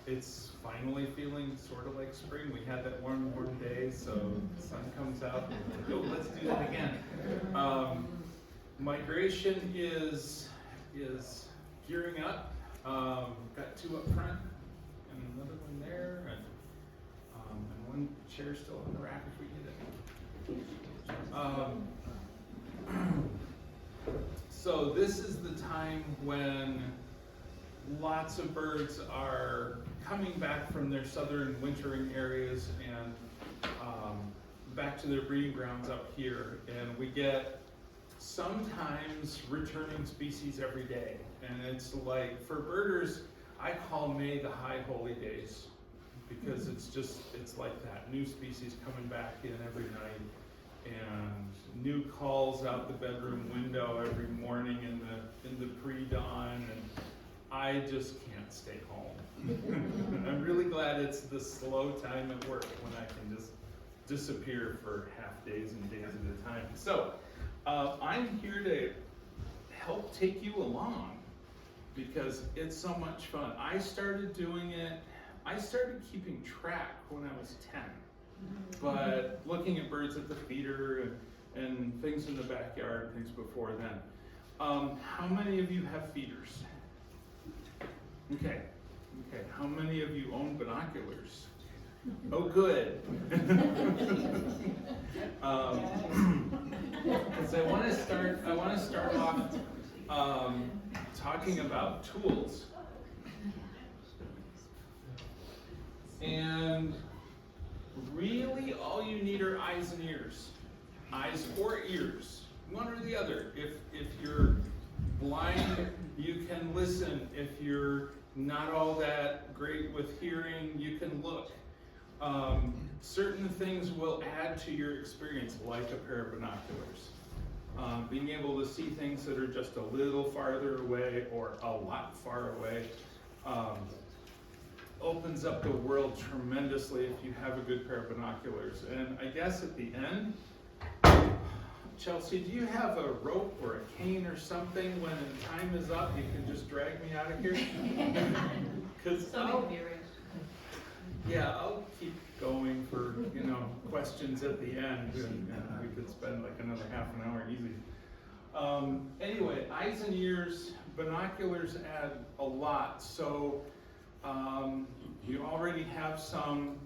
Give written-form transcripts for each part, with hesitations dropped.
it's finally feeling sort of like spring. We had that one warm day, so the sun comes out and it's like, oh, let's do that again. Migration is gearing up. Got 2 up front and another one there, and one chair still on the rack if we get it. So this is the time when lots of birds are coming back from their southern wintering areas and back to their breeding grounds up here, and we get sometimes returning species every day. And it's like, for birders, I call May the high holy days, because it's like that. New species coming back in every night, and new calls out the bedroom window every morning in the pre-dawn, and I just can't stay home. I'm really glad it's the slow time at work when I can just disappear for half days and days at a time. So I'm here to help take you along because it's so much fun. I started keeping track when I was 10, but looking at birds at the feeder and things in the backyard and things before then. How many of you have feeders? Okay. How many of you own binoculars? Oh, good. Because I want to start off talking about tools. And really, all you need are eyes and ears. Eyes or ears, one or the other. If you're blind, you can listen. If you're not all that great with hearing, you can look. Certain things will add to your experience, like a pair of binoculars. Being able to see things that are just a little farther away or a lot far away opens up the world tremendously if you have a good pair of binoculars. And I guess at the end, Chelsea, do you have a rope or a cane or something when the time is up? You can just drag me out of here? I'll keep going for questions at the end, and we could spend like another half an hour easy. Anyway, eyes and ears, binoculars add a lot. So you already have some.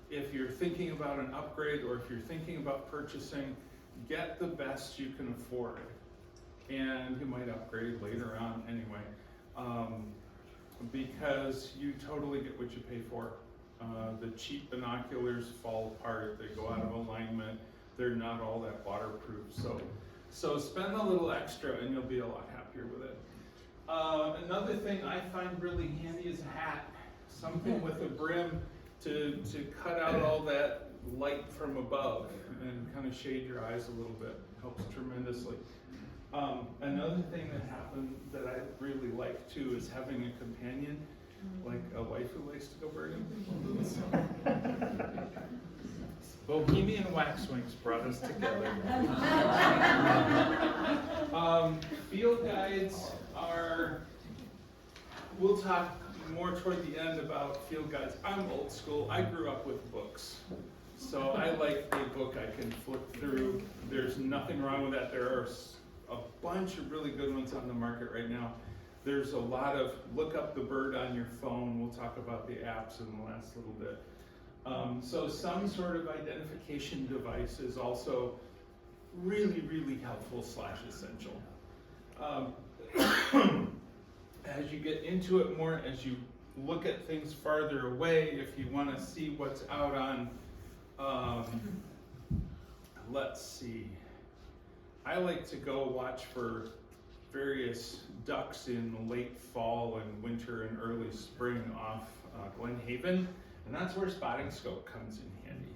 If you're thinking about an upgrade or if you're thinking about purchasing, get the best you can afford, and you might upgrade later on anyway, because you totally get what you pay for. The cheap binoculars fall apart, they go out of alignment, they're not all that waterproof, so spend a little extra and you'll be a lot happier with it. Another thing I find really handy is a hat, something with a brim to cut out all that light from above and kind of shade your eyes a little bit. Helps tremendously. Another thing that I really like too is having a companion, like a wife who likes to go birding. Bohemian Waxwings brought us together. Field guides we'll talk more toward the end about field guides. I'm old school, I grew up with books. So I like a book I can flip through. There's nothing wrong with that. There are a bunch of really good ones on the market right now. There's a lot of look up the bird on your phone. We'll talk about the apps in the last little bit. So some sort of identification device is also really, really helpful / essential. As you get into it more, as you look at things farther away, if you want to see what's out on, let's see. I like to go watch for various ducks in late fall and winter and early spring off Glen Haven, and that's where spotting scope comes in handy.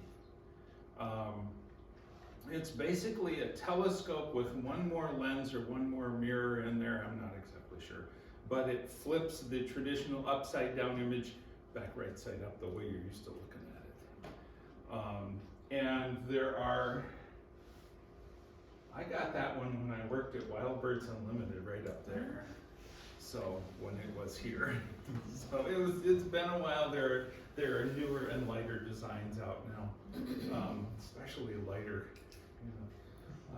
It's basically a telescope with one more lens or one more mirror in there, I'm not exactly sure, but it flips the traditional upside down image back right side up the way you're used to looking at it. And there are, I got that one when I worked at Wild Birds Unlimited right up there. So when it was here, so it's been a while. There are newer and lighter designs out now, especially lighter. You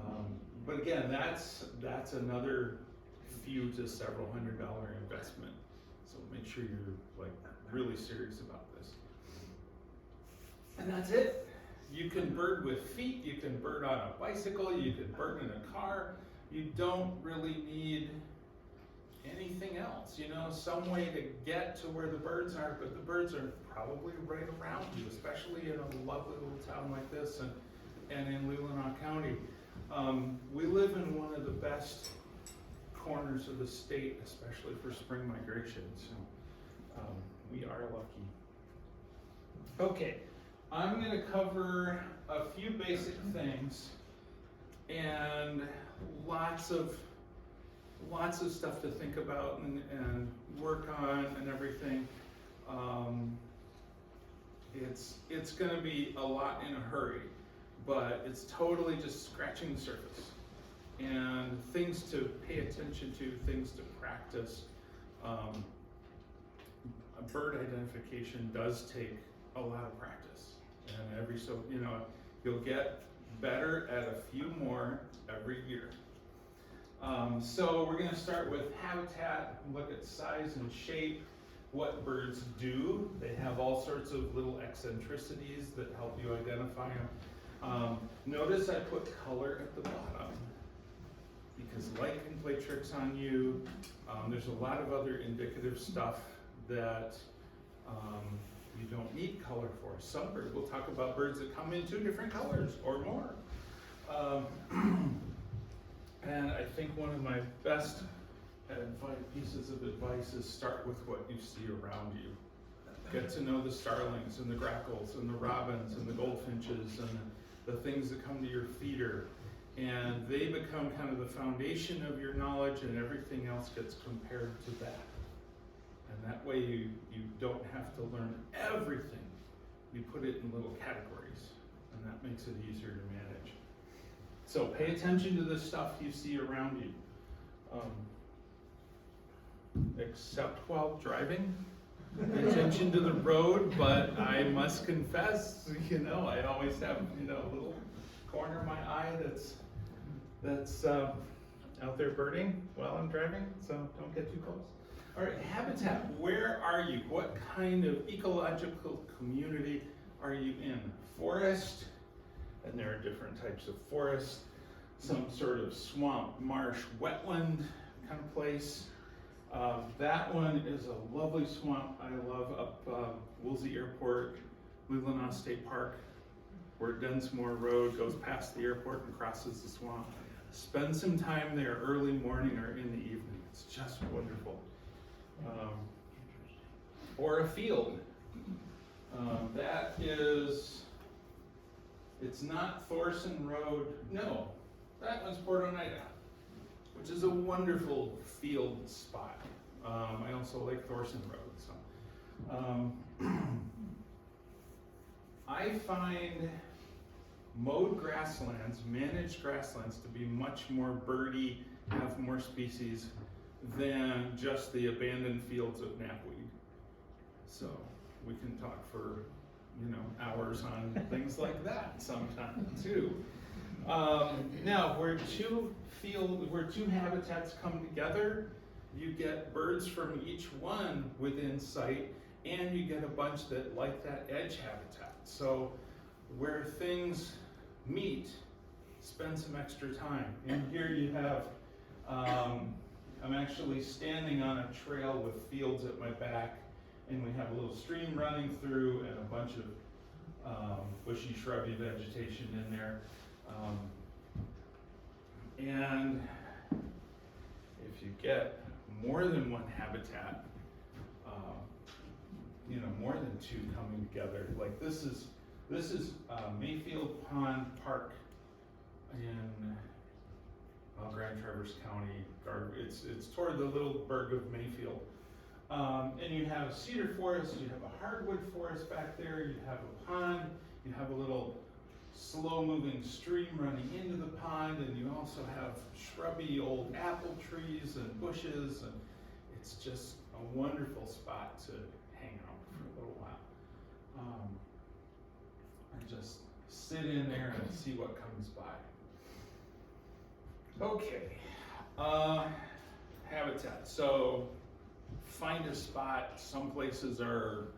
know. But again, that's another few to several $100 investment. So make sure you're like really serious about this. And that's it. You can bird with feet, you can bird on a bicycle, you can bird in a car. You don't really need anything else, you know, some way to get to where the birds are, but the birds are probably right around you, especially in a lovely little town like this and in Leelanau County. We live in one of the best corners of the state, especially for spring migration, so we are lucky. Okay, I'm going to cover a few basic things and lots of stuff to think about and work on and everything. It's going to be a lot in a hurry, but it's totally just scratching the surface and things to pay attention to, things to practice. Bird identification does take a lot of practice, and you'll get better at a few more every year. So we're going to start with habitat, look at size and shape, what birds do. They have all sorts of little eccentricities that help you identify them. Notice I put color at the bottom because light can play tricks on you. There's a lot of other indicative stuff that you don't need color for. Some birds, we'll talk about birds that come in 2 different colors or more. And I think one of my best pieces of advice is start with what you see around you. Get to know the starlings and the grackles and the robins and the goldfinches and the things that come to your feeder. And they become kind of the foundation of your knowledge, and everything else gets compared to that. And that way you don't have to learn everything. You put it in little categories, and that makes it easier to manage. So pay attention to the stuff you see around you. Except while driving. Pay attention to the road, but I must confess, I always have, a little corner of my eye that's out there birding while I'm driving, so don't get too close. All right, habitat, where are you? What kind of ecological community are you in? Forest, and there are different types of forest, some sort of swamp, marsh, wetland kind of place. That one is a lovely swamp I love up Woolsey Airport, Leelanau State Park, where Densmore Road goes past the airport and crosses the swamp. Spend some time there early morning or in the evening. It's just wonderful. Or a field. It's not Thorson Road. No, that one's Port Oneida, which is a wonderful field spot. I also like Thorson Road. So, I find mowed grasslands, managed grasslands, to be much more birdy, have more species than just the abandoned fields of knapweed. So we can talk for hours on things like that sometime too. Now where two habitats come together, you get birds from each one within sight, and you get a bunch that like that edge habitat. So where things meet, spend some extra time. And here you have, I'm actually standing on a trail with fields at my back, and we have a little stream running through and a bunch of bushy, shrubby vegetation in there. And if you get more than one habitat, more than 2 coming together, like this is Mayfield Pond Park in Grand Traverse County. It's toward the little burg of Mayfield. And you have cedar forest, you have a hardwood forest back there, you have a pond, you have a little slow-moving stream running into the pond, and you also have shrubby old apple trees and bushes, and it's just a wonderful spot to hang out for a little while. And just sit in there and see what comes by. Okay, habitat. So find a spot. Some places are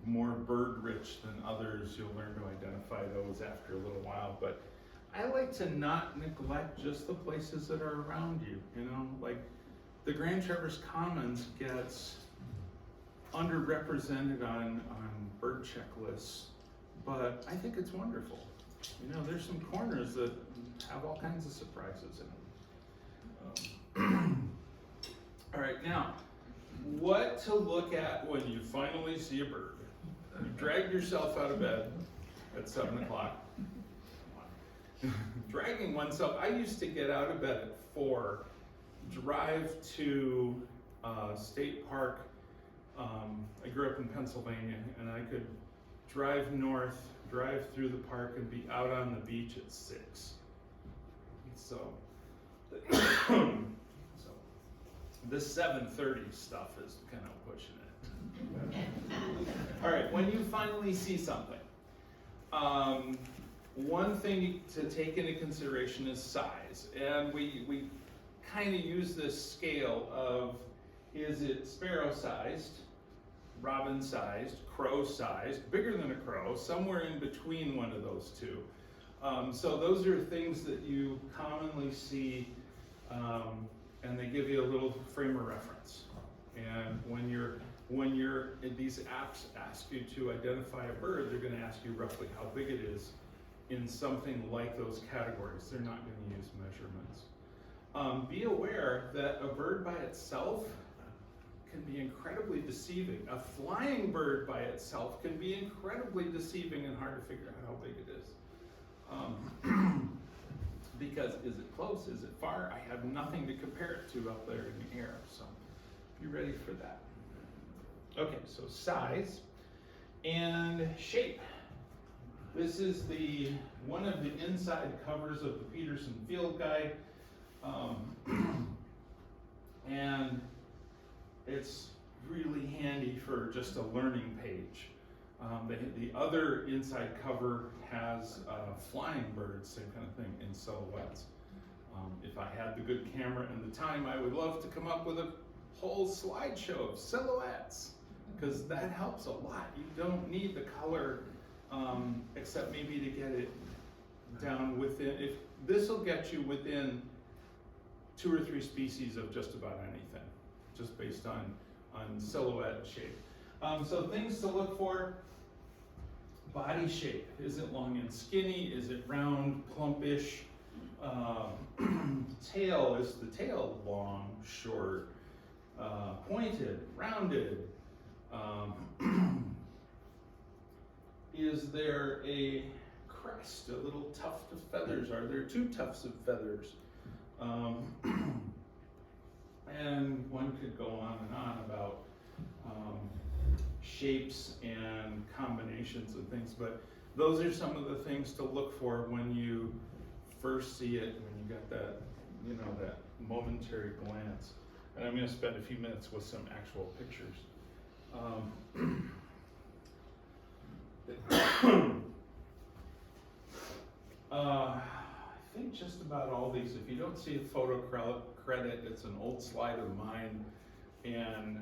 more bird rich than others. You'll learn to identify those after a little while, but I like to not neglect just the places that are around you, you know, like the Grand Traverse Commons gets underrepresented on bird checklists, but I think it's wonderful. You know, there's some corners that have all kinds of surprises in them. All right, now, what to look at when you finally see a bird? You dragged yourself out of bed at 7 o'clock. Dragging oneself, I used to get out of bed at 4, drive to State Park. I grew up in Pennsylvania, and I could drive north, drive through the park, and be out on the beach at 6. So this 7:30 stuff is kind of pushing it. All right, when you finally see something, one thing to take into consideration is size. And we kind of use this scale of, is it sparrow-sized, robin-sized, crow-sized, bigger than a crow, somewhere in between one of those two. So those are things that you commonly see, and they give you a little frame of reference. And when these apps ask you to identify a bird, they're going to ask you roughly how big it is in something like those categories. They're not going to use measurements. Be aware that a bird by itself can be incredibly deceiving. A flying bird by itself can be incredibly deceiving and hard to figure out how big it is. Because is it close? Is it far? I have nothing to compare it to up there in the air. So be ready for that. Okay, so size and shape. This is one of the inside covers of the Peterson Field Guide. And it's really handy for just a learning page. The other inside cover has flying birds, same kind of thing, in silhouettes. If I had the good camera and the time, I would love to come up with a whole slideshow of silhouettes, because that helps a lot. You don't need the color, except maybe to get it down within, this will get you within 2 or 3 species of just about anything, just based on silhouette and shape. So things to look for: body shape. Is it long and skinny? Is it round, plumpish? Tail, is the tail long, short, pointed, rounded? Is there a crest, a little tuft of feathers? Are there 2 tufts of feathers? And one could go on and on about shapes and combinations of things, but those are some of the things to look for when you first see it, when you got that, you know, that momentary glance. And I'm going to spend a few minutes with some actual pictures. I think just about all these, if you don't see a photo credit, it's an old slide of mine. And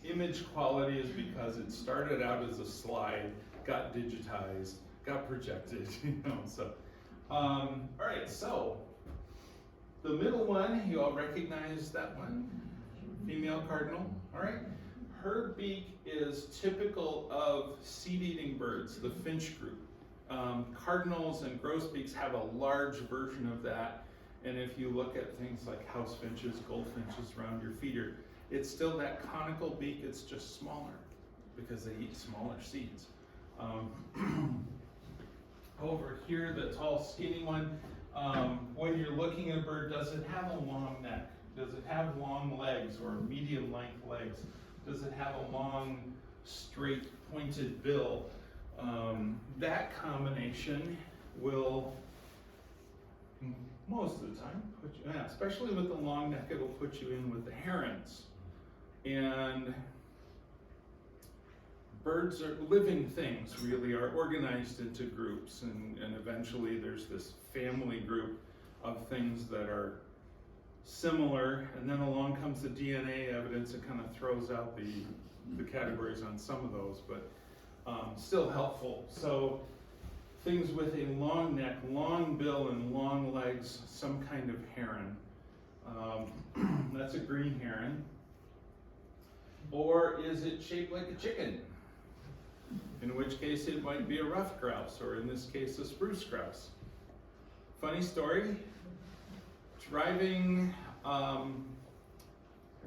image quality is because it started out as a slide, got digitized, got projected, you know, so. All right, so the middle one, you all recognize that one? Female cardinal, all right? Her beak is typical of seed-eating birds, the finch group. Cardinals and grosbeaks have a large version of that, and if you look at things like house finches, goldfinches around your feeder, it's still that conical beak, it's just smaller because they eat smaller seeds. Over here, the tall skinny one, when you're looking at a bird, does it have a long neck? Does it have long legs or medium length legs? Does it have a long, straight, pointed bill? That combination will most of the time, especially with the long neck, it'll put you in with the herons. And birds are living things, really, are organized into groups, and eventually there's this family group of things that are similar, and then along comes the DNA evidence that kind of throws out the categories on some of those, but still helpful. So things with a long neck, long bill, and long legs, some kind of heron. That's a green heron. Or is it shaped like a chicken? In which case it might be a ruffed grouse, or in this case a spruce grouse. Funny story, driving, I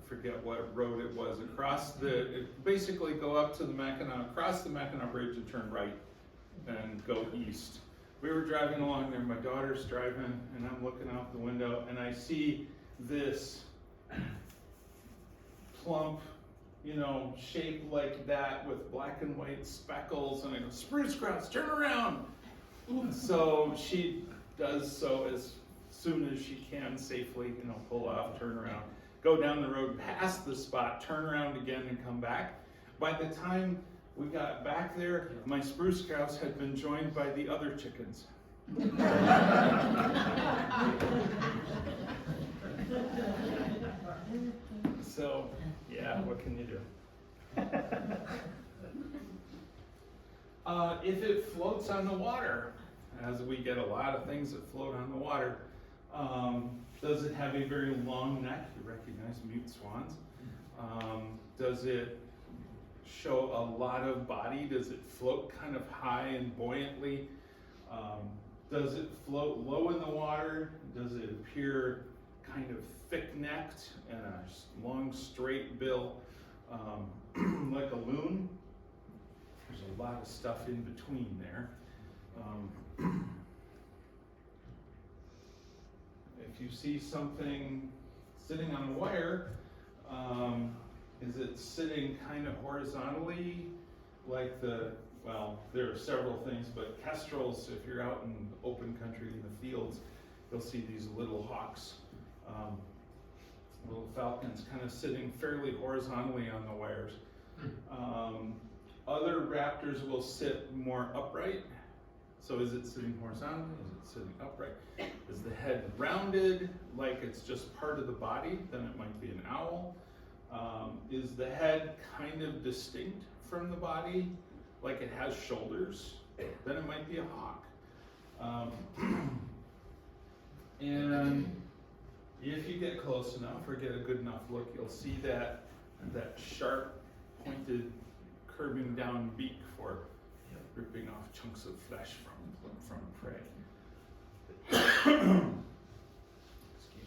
forget what road it was, basically go up to the Mackinac, cross the Mackinac Bridge and turn right and go east. We were driving along there, my daughter's driving, and I'm looking out the window, and I see this plump, shape like that with black and white speckles, and I go, spruce grouse, turn around! So she does so as soon as she can safely, pull off, turn around, go down the road past the spot, turn around again and come back. By the time we got back there, my spruce grouse had been joined by the other chickens. So, yeah, what can you do? If it floats on the water, as we get a lot of things that float on the water, does it have a very long neck? You recognize mute swans. Does it show a lot of body? Does it float kind of high and buoyantly? Does it float low in the water? Does it appear kind of thick-necked and a long straight bill like a loon? There's a lot of stuff in between there. If you see something sitting on a wire, is it sitting kind of horizontally like there are several things, but kestrels, if you're out in open country in the fields, you'll see these little hawks, little falcons kind of sitting fairly horizontally on the wires. Other raptors will sit more upright. So is it sitting horizontally? Is it sitting upright? Is the head rounded, like it's just part of the body? Then it might be an owl. Is the head kind of distinct from the body, like it has shoulders? Then it might be a hawk. And if you get close enough or get a good enough look, you'll see that sharp, pointed, curving down beak for ripping off chunks of flesh from prey. Excuse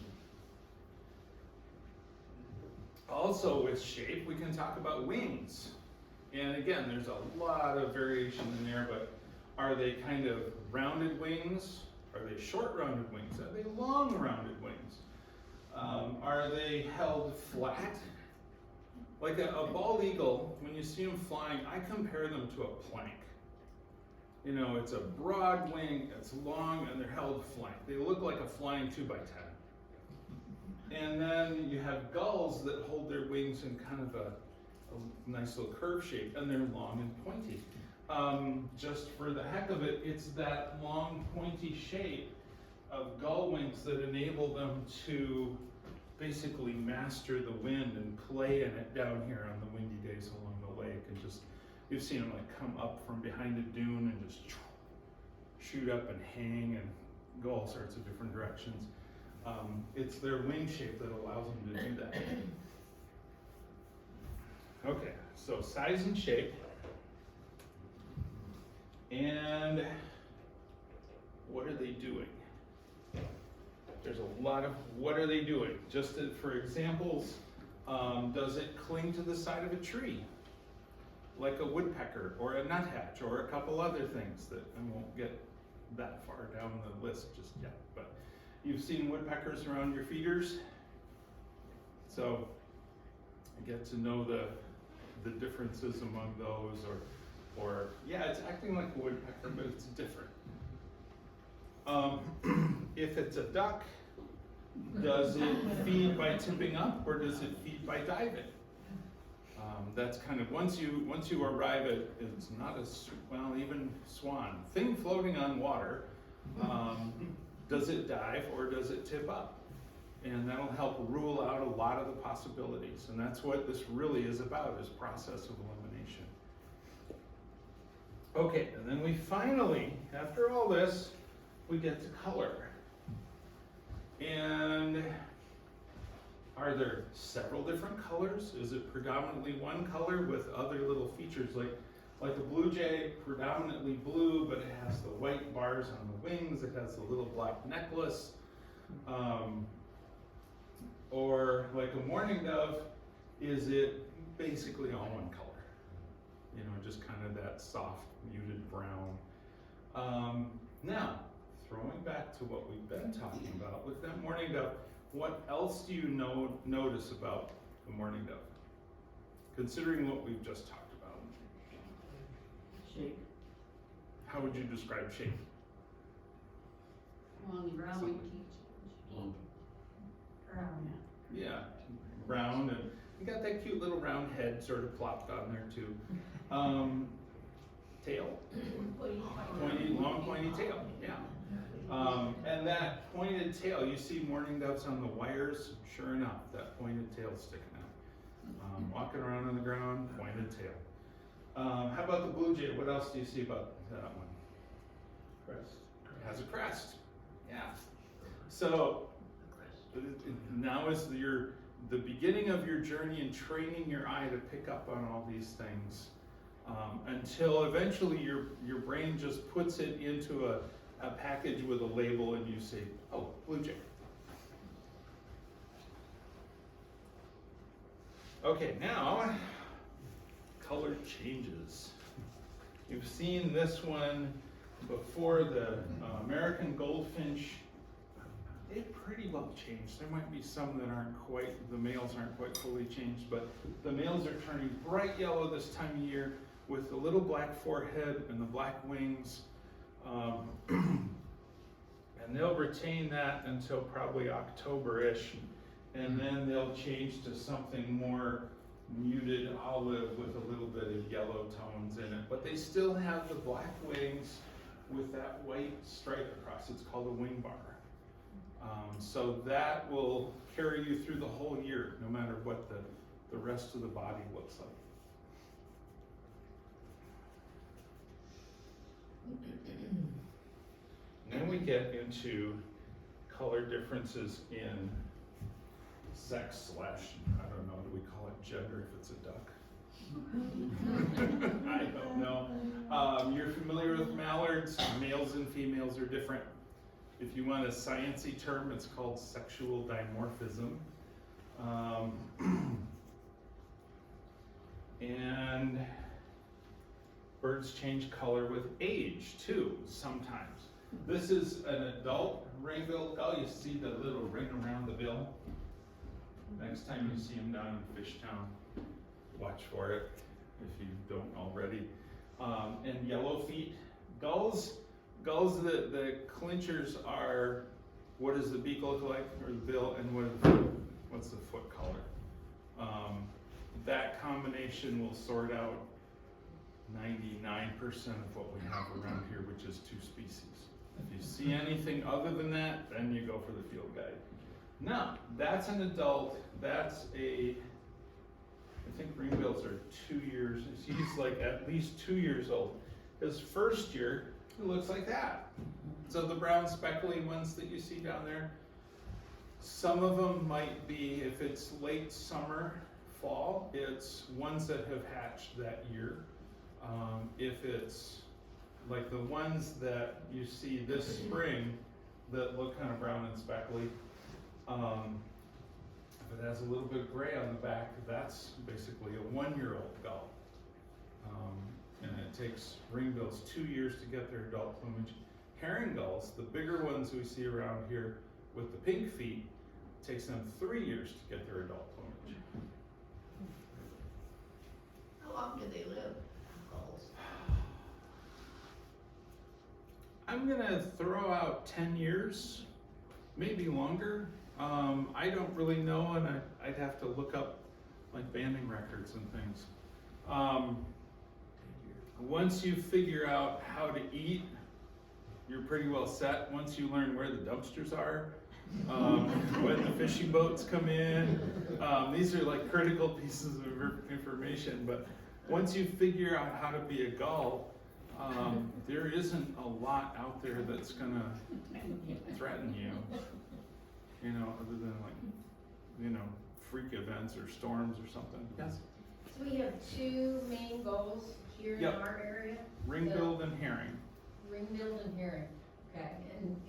me. Also with shape, we can talk about wings. And again, there's a lot of variation in there, but are they kind of rounded wings? Are they short rounded wings? Are they long rounded wings? Are they held flat? Like a bald eagle, when you see them flying, I compare them to a plank. It's a broad wing, it's long, and they're held flat. They look like a flying 2x10. And then you have gulls that hold their wings in kind of a nice little curve shape, and they're long and pointy. Just for the heck of it, it's that long, pointy shape of gull wings that enable them to basically master the wind and play in it down here on the windy days along the lake, and just you've seen them like come up from behind a dune and just shoot up and hang and go all sorts of different directions. It's their wing shape that allows them to do that. Okay, so size and shape. And what are they doing? There's a lot of what are they doing? Just for examples, does it cling to the side of a tree? Like a woodpecker or a nuthatch or a couple other things that I won't get that far down the list just yet. But you've seen woodpeckers around your feeders. So get to know the differences among those, or yeah, it's acting like a woodpecker, but it's different. If it's a duck, does it feed by tipping up or does it feed by diving? That's kind of, once you arrive at, it's not well, even swan, thing floating on water, does it dive or does it tip up? And that'll help rule out a lot of the possibilities. And that's what this really is about, is process of elimination. Okay, and then we finally, after all this, we get to color. And are there several different colors? Is it predominantly one color with other little features, like a blue jay, predominantly blue, but it has the white bars on the wings, it has the little black necklace. Or like a mourning dove, is it basically all one color? You know, just kind of that soft, muted brown. Now, throwing back to what we've been talking about with that mourning dove, what else do you notice about the mourning dove? Considering what we've just talked about. Shape. How would you describe shape? On the ground, we teach. Brown. Yeah, round, and you got that cute little round head sort of plopped on there too. Tail, pointy, long pointy tail, yeah. And that pointed tail, you see mourning doves on the wires, sure enough, that pointed tail sticking out. Walking around on the ground, pointed tail. How about the blue jay? What else do you see about that one? Crest. It has a crest, yeah. So now is the beginning of your journey in training your eye to pick up on all these things, until eventually your brain just puts it into a package with a label and you say, oh, blue jay. Okay, now color changes. You've seen this one before, the American goldfinch. They've pretty well changed. There might be some that aren't quite, the males aren't quite fully changed, but the males are turning bright yellow this time of year with the little black forehead and the black wings. And they'll retain that until probably October-ish, and then they'll change to something more muted olive with a little bit of yellow tones in it. But they still have the black wings with that white stripe across. It's called a wing bar. So that will carry you through the whole year, no matter what the rest of the body looks like. And then we get into color differences in sex / I don't know, do we call it gender if it's a duck? I don't know. You're familiar with mallards. Males and females are different. If you want a sciencey term, it's called sexual dimorphism. And birds change color with age too, sometimes. This is an adult ring-billed gull. You see the little ring around the bill. Next time you see them down in Fishtown, watch for it if you don't already. And yellow feet gulls. Gulls, the clinchers are, what does the beak look like, or the bill, and what's the foot color? That combination will sort out 99% of what we have around here, which is 2 species. If you see anything other than that, then you go for the field guide. Now, that's an adult, that's I think ringbills are 2 years, he's like at least 2 years old. His first year, it looks like that. So the brown speckly ones that you see down there, some of them might be, if it's late summer, fall, it's ones that have hatched that year. If it's like the ones that you see this spring that look kind of brown and speckly, if it has a little bit of gray on the back, that's basically a 1-year-old gull. And it takes ringbills 2 years to get their adult plumage. Herring gulls, the bigger ones we see around here with the pink feet, takes them 3 years to get their adult plumage. How long do they live, gulls? I'm I'm gonna throw out 10 years, maybe longer. I don't really know, and I'd have to look up like banding records and things. Once you figure out how to eat, you're pretty well set. Once you learn where the dumpsters are, when the fishing boats come in, these are like critical pieces of information. But once you figure out how to be a gull, there isn't a lot out there that's gonna threaten you, other than like, freak events or storms or something. Yes? So we have two main goals here in Yep. our area, Ring-billed and herring. ring-billed and herring. Okay,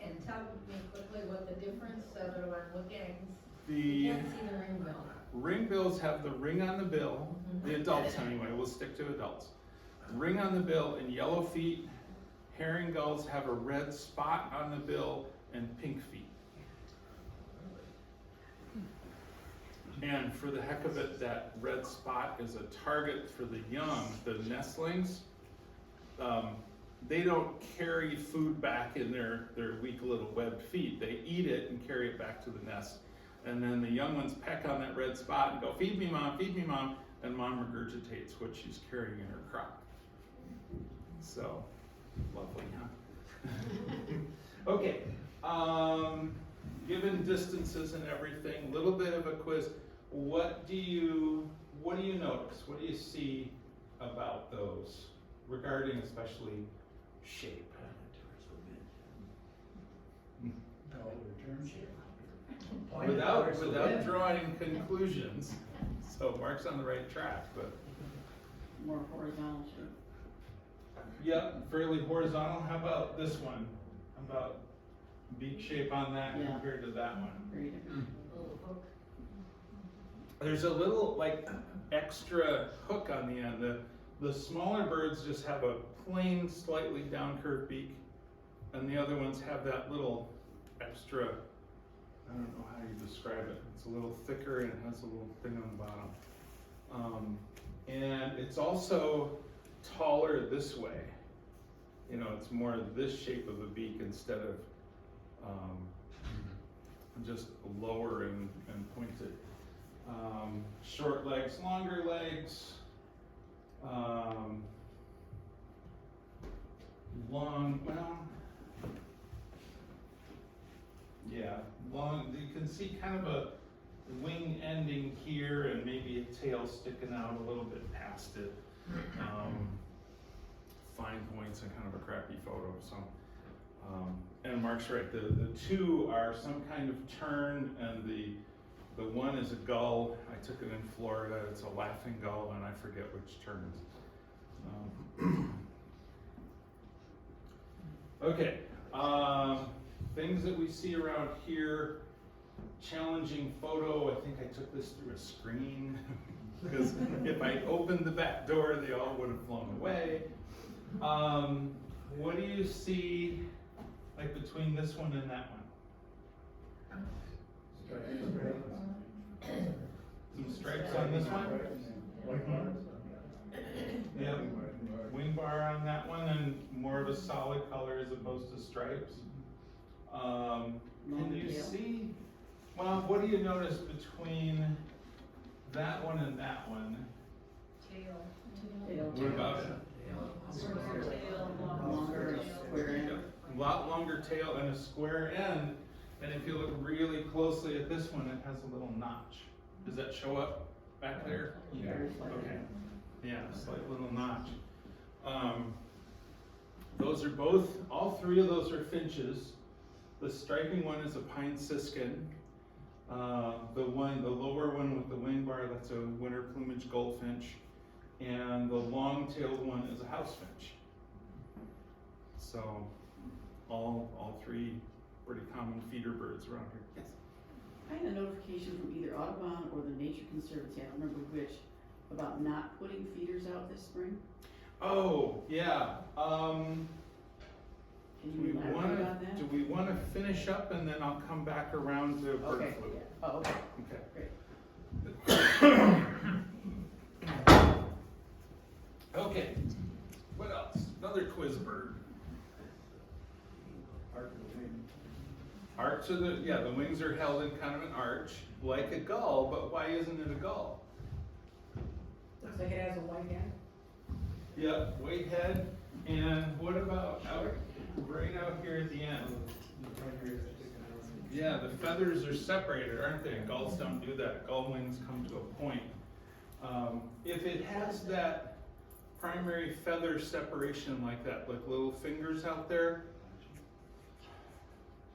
and tell me quickly what the difference, so that when I'm looking, I can't see the ring-bill. Ring-bills have the ring on the bill, the adults anyway, we'll stick to adults. Ring on the bill and yellow feet. Herring gulls have a red spot on the bill and pink feet. And for the heck of it, that red spot is a target for the young, the nestlings. They don't carry food back in their weak little webbed feet. They eat it and carry it back to the nest. And then the young ones peck on that red spot and go, feed me, mom, and mom regurgitates what she's carrying in her crop. So, lovely, huh? Okay, given distances and everything, little bit of a quiz. What do you notice? What do you see about those regarding especially shape? Without drawing conclusions, so Mark's on the right track, but. More horizontal shape. Yep, fairly horizontal. How about this one? How about beak shape on that compared to that one? Very different. Little hook. There's a little like extra hook on the end. The smaller birds just have a plain, slightly down curved beak, and the other ones have that little extra, I don't know how you describe it. It's a little thicker and it has a little thing on the bottom. And it's also taller this way. It's more this shape of a beak instead of just lower and pointed. Short legs, longer legs, long, you can see kind of a wing ending here and maybe a tail sticking out a little bit past it. Fine points and kind of a crappy photo, so. And Mark's right, the two are some kind of tern, and the one is a gull. I took it in Florida, it's a laughing gull, and I forget which terns. Okay, things that we see around here. Challenging photo, I think I took this through a screen, because if I opened the back door, they all would have flown away. What do you see like between this one and that one? Some stripes on this one? Yep. Wing bar on that one, and more of a solid color as opposed to stripes. Can you see? Well, what do you notice between that one and that one? Tail. What about it? Longer square end. A lot longer tail and a square end. And if you look really closely at this one, it has a little notch. Does that show up back there? Yeah. Okay. Yeah, slight little notch. Those are both, all three of those are finches. The striping one is a pine siskin. The lower one with the wing bar, that's a winter plumage goldfinch. And the long-tailed one is a house finch. So, all three pretty common feeder birds around here. Yes? I had a notification from either Audubon or the Nature Conservancy, I don't remember which, about not putting feeders out this spring. Oh, yeah. Can you elaborate on that? Do we want to finish up and then I'll come back around to bird Okay. flu? Oh, okay. Okay. Great. Okay. What else? Another quiz bird. Arch of the wings are held in kind of an arch, like a gull, but why isn't it a gull? Looks like it has a white head. Yep, white head, and what about right out here at the end? Yeah, the feathers are separated, aren't they? Gulls don't do that. Gull wings come to a point. If it has that primary feather separation like that, like little fingers out there,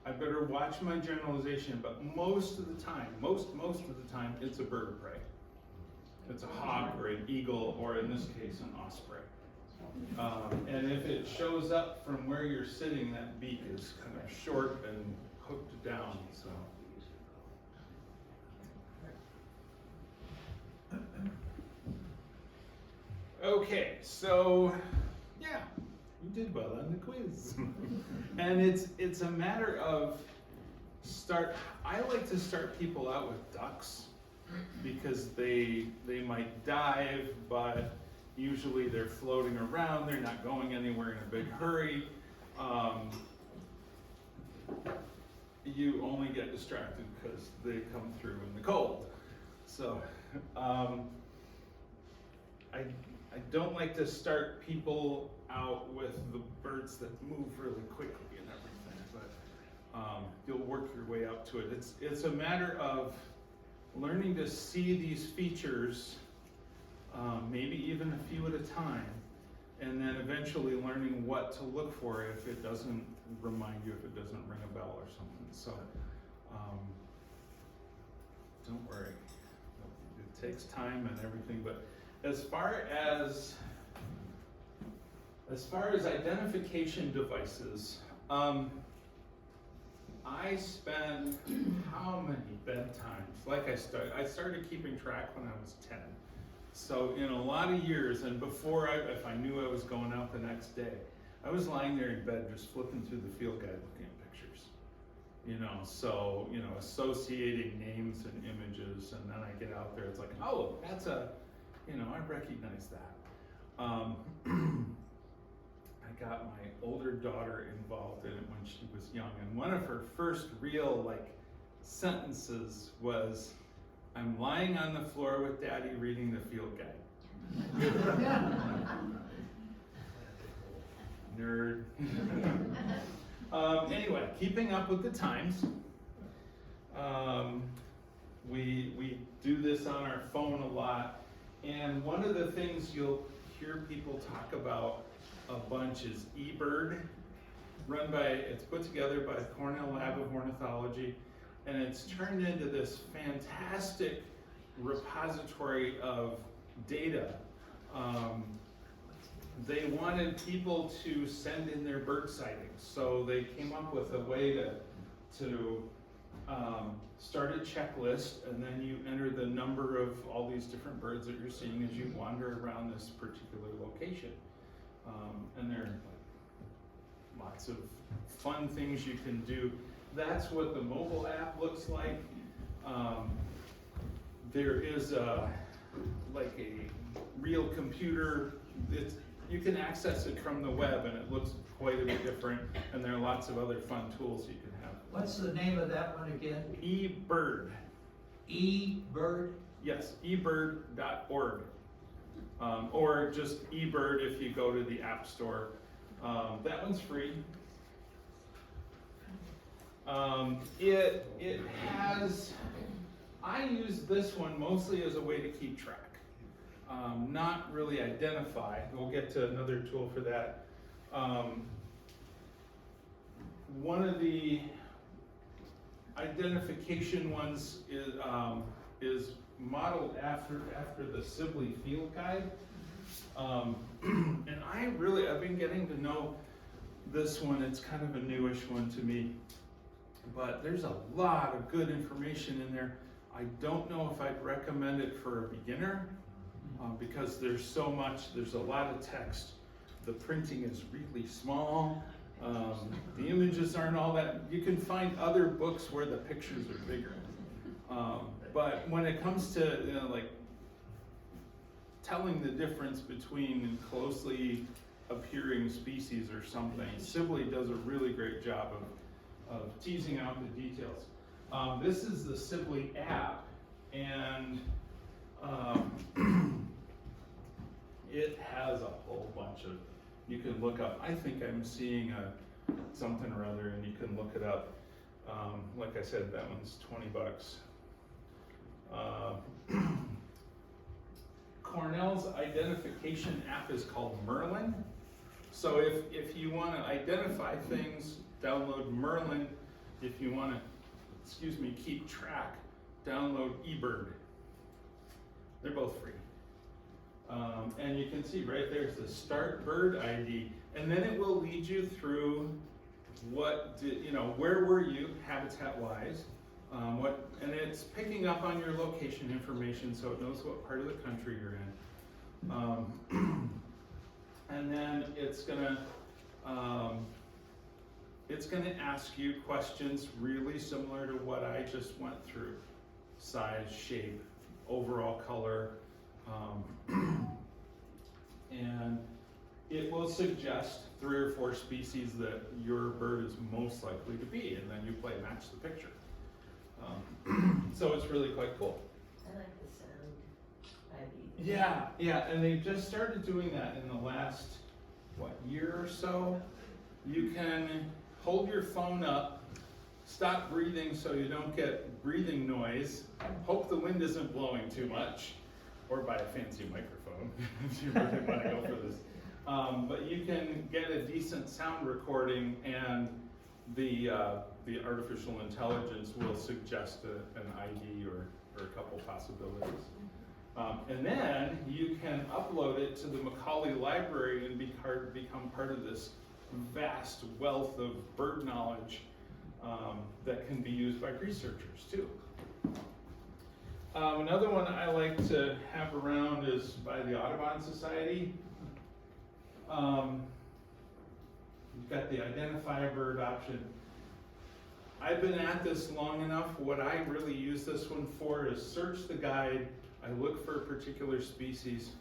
I better watch my generalization, but most of the time, most of the time, it's a bird of prey. It's a hawk or an eagle, or in this case, an osprey. And if it shows up from where you're sitting, that beak is kind of short and hooked down, so. Okay, so, yeah, you did well on the quiz. And it's a matter of I like to start people out with ducks because they might dive, but usually they're floating around, they're not going anywhere in a big hurry. You only get distracted because they come through in the cold. So, I don't like to start people out with the birds that move really quickly and everything, but you'll work your way up to it. It's a matter of learning to see these features, maybe even a few at a time, and then eventually learning what to look for if it doesn't remind you, if it doesn't ring a bell or something. So, don't worry. It takes time and everything, but as far as identification devices, I spent how many bedtimes? Like I started keeping track when I was 10. So in a lot of years, and before if I knew I was going out the next day, I was lying there in bed just flipping through the field guide looking at pictures. So, associating names and images, and then I get out there, it's like, oh, that's I recognize that. I got my older daughter involved in it when she was young, and one of her first real sentences was, "I'm lying on the floor with Daddy reading the field guide." Nerd. Anyway, keeping up with the times. We do this on our phone a lot. And one of the things you'll hear people talk about a bunch is eBird, it's put together by the Cornell Lab of Ornithology, and it's turned into this fantastic repository of data. They wanted people to send in their bird sightings, so they came up with a way to start a checklist, and then you enter the number of all these different birds that you're seeing as you wander around this particular location. And there are lots of fun things you can do. That's what the mobile app looks like. There is a real computer. You can access it from the web, and it looks quite a bit different, and there are lots of other fun tools you can have. What's the name of that one again? eBird. eBird? Yes, ebird.org. Or just eBird if you go to the App Store. That one's free. It has, I use this one mostly as a way to keep track. Not really identify. We'll get to another tool for that. One of the identification ones is modeled after the Sibley Field Guide. And I've been getting to know this one. It's kind of a newish one to me, but there's a lot of good information in there. I don't know if I'd recommend it for a beginner because there's a lot of text. The printing is really small. The images aren't all that. You can find other books where the pictures are bigger. But when it comes to telling the difference between closely appearing species or something, Sibley does a really great job of teasing out the details. This is the Sibley app, and it has a whole bunch of, you can look up, I think I'm seeing something or other, and you can look it up. Like I said, that one's $20. Cornell's identification app is called Merlin. So if you want to identify things, download Merlin. If you want to, keep track, download eBird. They're both free. And you can see right there's the start bird ID, and then it will lead you through where were you habitat-wise, and it's picking up on your location information, so it knows what part of the country you're in. And then it's gonna ask you questions really similar to what I just went through: size, shape, overall color, and it will suggest 3 or 4 species that your bird is most likely to be, and then you play match the picture. So it's really quite cool. I like the sound ID. Yeah, and they just started doing that in the last, year or so. You can hold your phone up, stop breathing so you don't get breathing noise, hope the wind isn't blowing too much, or buy a fancy microphone if you really want to go for this. But you can get a decent sound recording, and the artificial intelligence will suggest an ID or a couple possibilities. And then you can upload it to the Macaulay Library and become part of this vast wealth of bird knowledge that can be used by researchers too. Another one I like to have around is by the Audubon Society. You've got the identify a bird option. I've been at this long enough. What I really use this one for is search the guide. I look for a particular species.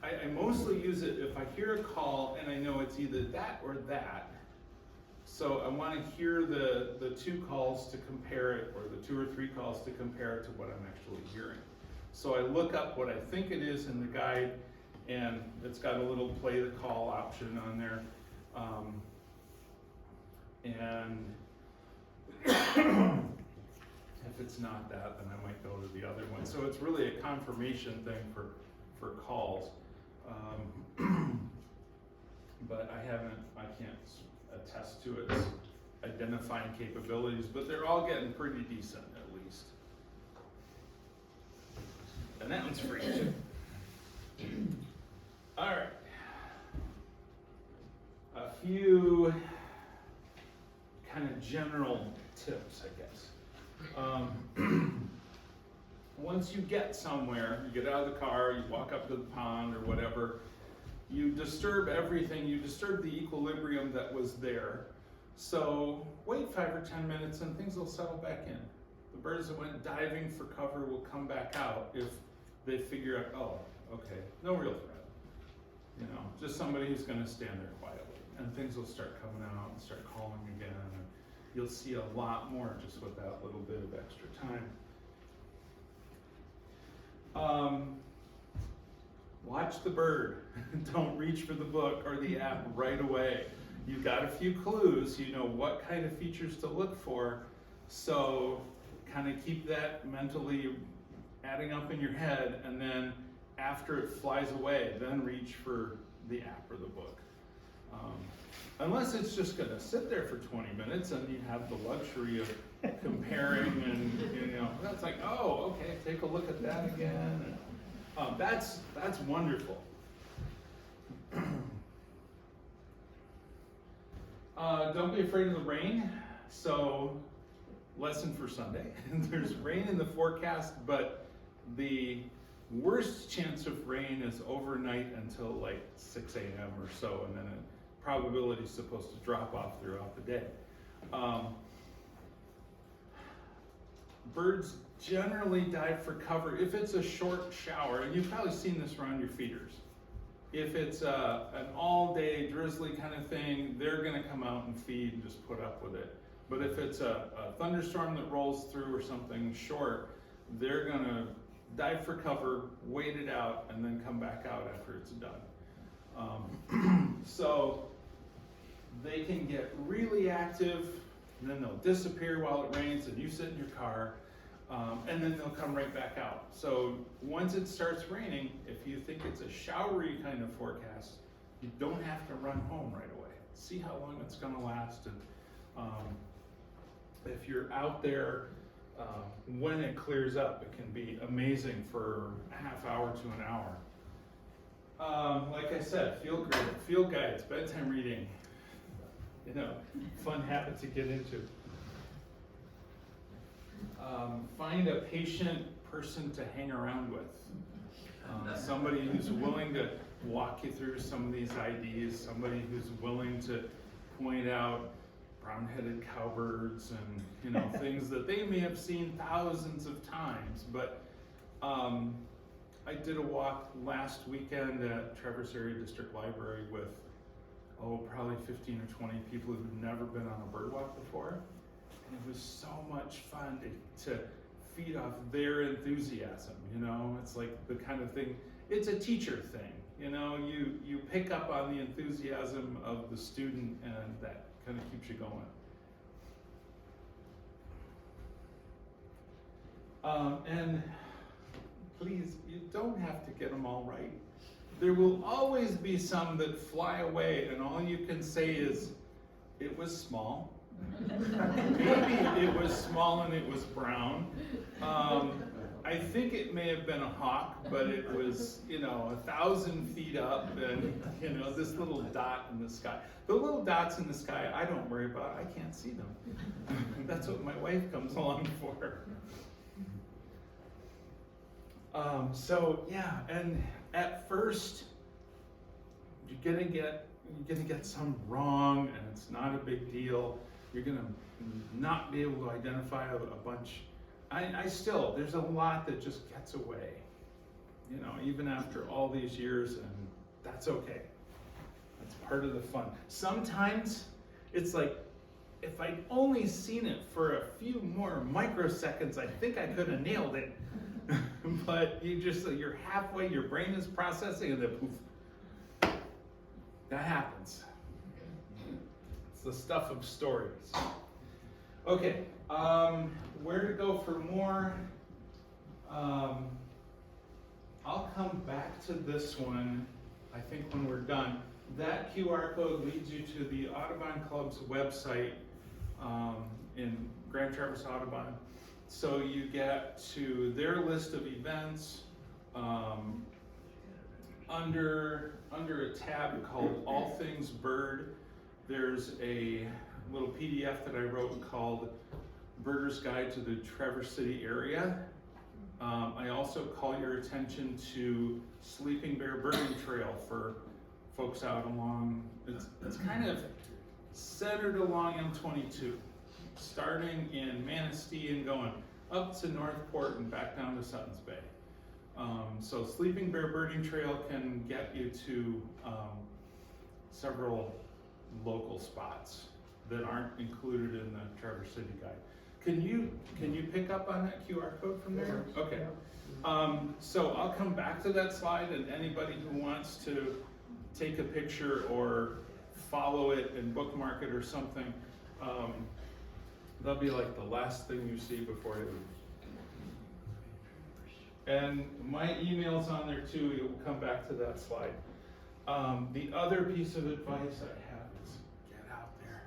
I mostly use it if I hear a call and I know it's either that or that. So I want to hear the 2 calls to compare it, or the 2 or 3 calls to compare it to what I'm actually hearing. So I look up what I think it is in the guide, and it's got a little play the call option on there. And if it's not that, then I might go to the other one. So it's really a confirmation thing for calls. But I can't attest to its identifying capabilities, but they're all getting pretty decent at least. And that one's free too. All right. A few kind of general tips, I guess. Once you get somewhere, you get out of the car, you walk up to the pond or whatever, you disturb everything, you disturb the equilibrium that was there. So wait 5 or 10 minutes and things will settle back in. The birds that went diving for cover will come back out if they figure out, oh, okay, no real threat. Just somebody who's gonna stand there quietly, and things will start coming out and start calling again. And you'll see a lot more just with that little bit of extra time. Watch the bird. Don't reach for the book or the app right away. You've got a few clues, you know what kind of features to look for, so kind of keep that mentally adding up in your head, and then after it flies away, then reach for the app or the book. Unless it's just going to sit there for 20 minutes and you have the luxury of comparing, and that's like, oh, okay, take a look at that again. And, that's wonderful. Don't be afraid of the rain. So, lesson for Sunday. There's rain in the forecast, but the worst chance of rain is overnight until like 6 a.m. or so, and then the probability is supposed to drop off throughout the day. Birds generally dive for cover if it's a short shower, and you've probably seen this around your feeders. If it's an all-day drizzly kind of thing, they're going to come out and feed and just put up with it. But if it's a thunderstorm that rolls through or something short, they're gonna dive for cover, wait it out, and then come back out after it's done. So they can get really active, and then they'll disappear while it rains, and you sit in your car, and then they'll come right back out. So once it starts raining, if you think it's a showery kind of forecast, you don't have to run home right away. See how long it's gonna last, and if you're out there when it clears up, it can be amazing for a half hour to an hour. Like I said, field guides, bedtime reading, fun habit to get into. Find a patient person to hang around with. Somebody who's willing to walk you through some of these IDs, somebody who's willing to point out brown-headed cowbirds and things that they may have seen thousands of times. But I did a walk last weekend at Traverse Area District Library with probably 15 or 20 people who've never been on a bird walk before, and it was so much fun to feed off their enthusiasm. It's like the kind of thing, it's a teacher thing. You pick up on the enthusiasm of the student, and that kind of keeps you going. And please, you don't have to get them all right. There will always be some that fly away, and all you can say is, it was small. Maybe it was small and it was brown. I think it may have been a hawk, but it was, 1,000 feet up, and this little dot in the sky. The little dots in the sky, I don't worry about. I can't see them. That's what my wife comes along for. So yeah, and at first you're gonna get some wrong, and it's not a big deal. You're gonna not be able to identify a bunch. There's a lot that just gets away, even after all these years, and that's okay. That's part of the fun. Sometimes it's like, if I'd only seen it for a few more microseconds, I think I could have nailed it. But you're halfway, your brain is processing, and then poof. That happens. It's the stuff of stories. Okay, where to go for more? I'll come back to this one, I think, when we're done. That QR code leads you to the Audubon Club's website in Grand Traverse Audubon. So you get to their list of events under a tab called All Things Bird. There's a little PDF that I wrote called Birder's Guide to the Traverse City Area. I also call your attention to Sleeping Bear Birding Trail for folks out along, it's kind of centered along M22, starting in Manistee and going up to Northport and back down to Suttons Bay. So Sleeping Bear Birding Trail can get you to several local spots that aren't included in the Traverse City Guide. Can you pick up on that QR code from there? Okay. So I'll come back to that slide, and anybody who wants to take a picture or follow it and bookmark it or something, that'll be like the last thing you see before you leave. And my email's on there too. You'll come back to that slide. The other piece of advice I have is get out there,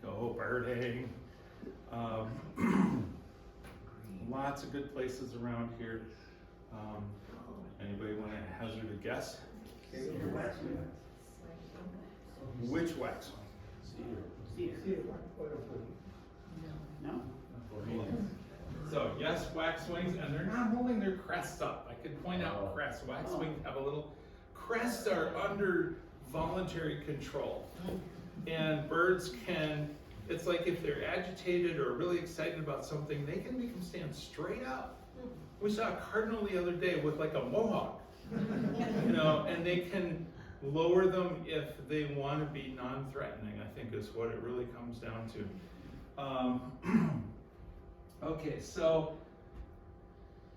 go birding. Lots of good places around here. Anybody want to hazard a guess? Which waxwing? Cedar. No? So yes, waxwings, and they're not holding their crests up. I could point out crests. Waxwings have a little, crests are under voluntary control. And birds can, it's like if they're agitated or really excited about something, they can make them stand straight up. We saw a cardinal the other day with like a mohawk, and they can lower them if they want to be non-threatening, I think is what it really comes down to. Okay, so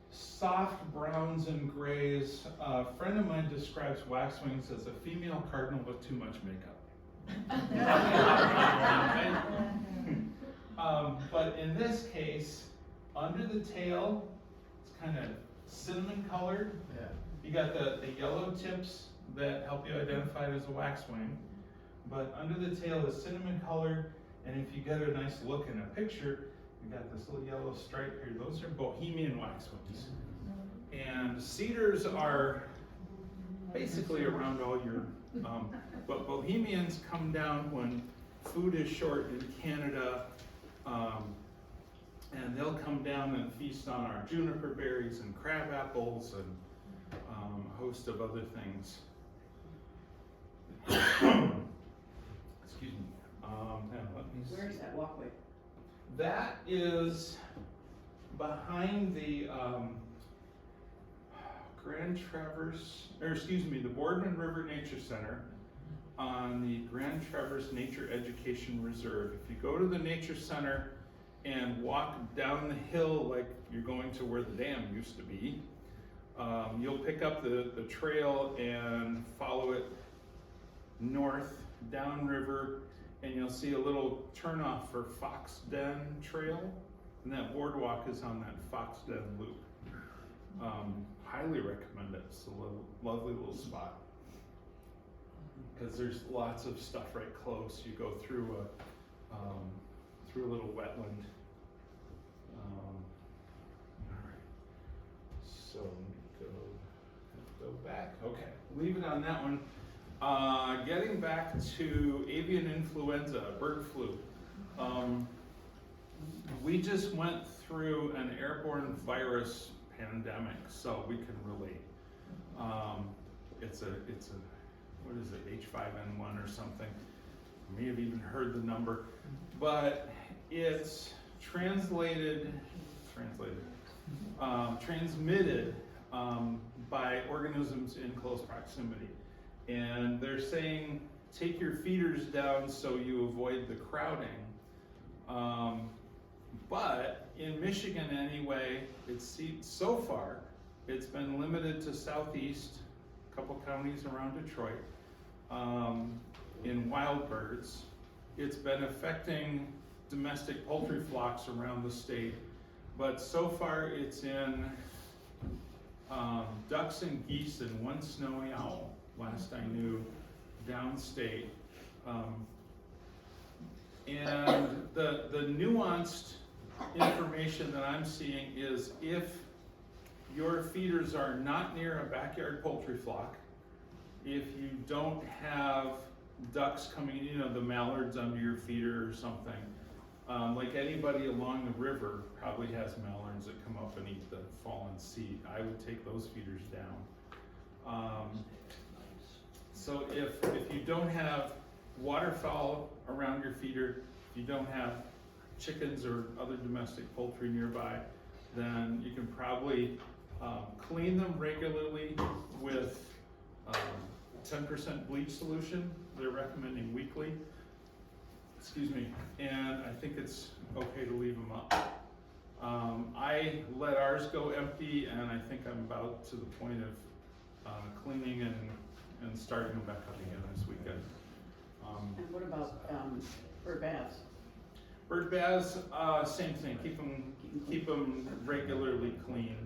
soft browns and grays. A friend of mine describes waxwings as a female cardinal with too much makeup. But in this case, under the tail, it's kind of cinnamon colored. Yeah. You got the yellow tips that help you identify it as a waxwing. But under the tail is cinnamon colored, and if you get a nice look in a picture, you got this little yellow stripe here. Those are Bohemian waxwings. And cedars are basically around all year. But Bohemians come down when food is short in Canada, and they'll come down and feast on our juniper berries and crab apples and a host of other things. Excuse me. Let me see. Where is that walkway? That is behind the the Boardman River Nature Center on the Grand Traverse Nature Education Reserve. If you go to the Nature Center and walk down the hill like you're going to where the dam used to be, you'll pick up the trail and follow it north, downriver, and you'll see a little turnoff for Fox Den Trail, and that boardwalk is on that Fox Den loop. Highly recommend it. It's a lovely little spot because there's lots of stuff right close. You go through a little wetland. All right. So let me go back. Okay, leave it on that one. Getting back to avian influenza, bird flu. We just went through an airborne virus pandemic, so we can relate. It's a what is it, H5N1 or something? You may have even heard the number, but it's transmitted by organisms in close proximity. And they're saying, take your feeders down so you avoid the crowding. But in Michigan anyway, so far, it's been limited to southeast, a couple counties around Detroit, in wild birds. It's been affecting domestic poultry flocks around the state, but so far it's in ducks and geese and one snowy owl, last I knew, downstate. And the nuanced information that I'm seeing is if your feeders are not near a backyard poultry flock, if you don't have ducks coming in, the mallards under your feeder or something, like anybody along the river probably has mallards that come up and eat the fallen seed, I would take those feeders down. So if you don't have waterfowl around your feeder, if you don't have chickens or other domestic poultry nearby, then you can probably clean them regularly with 10% bleach solution. They're recommending weekly. Excuse me. And I think it's okay to leave them up. I let ours go empty, and I think I'm about to the point of cleaning and starting them back up again this weekend. And what about bird baths? Bird baths, same thing. Keep them regularly clean.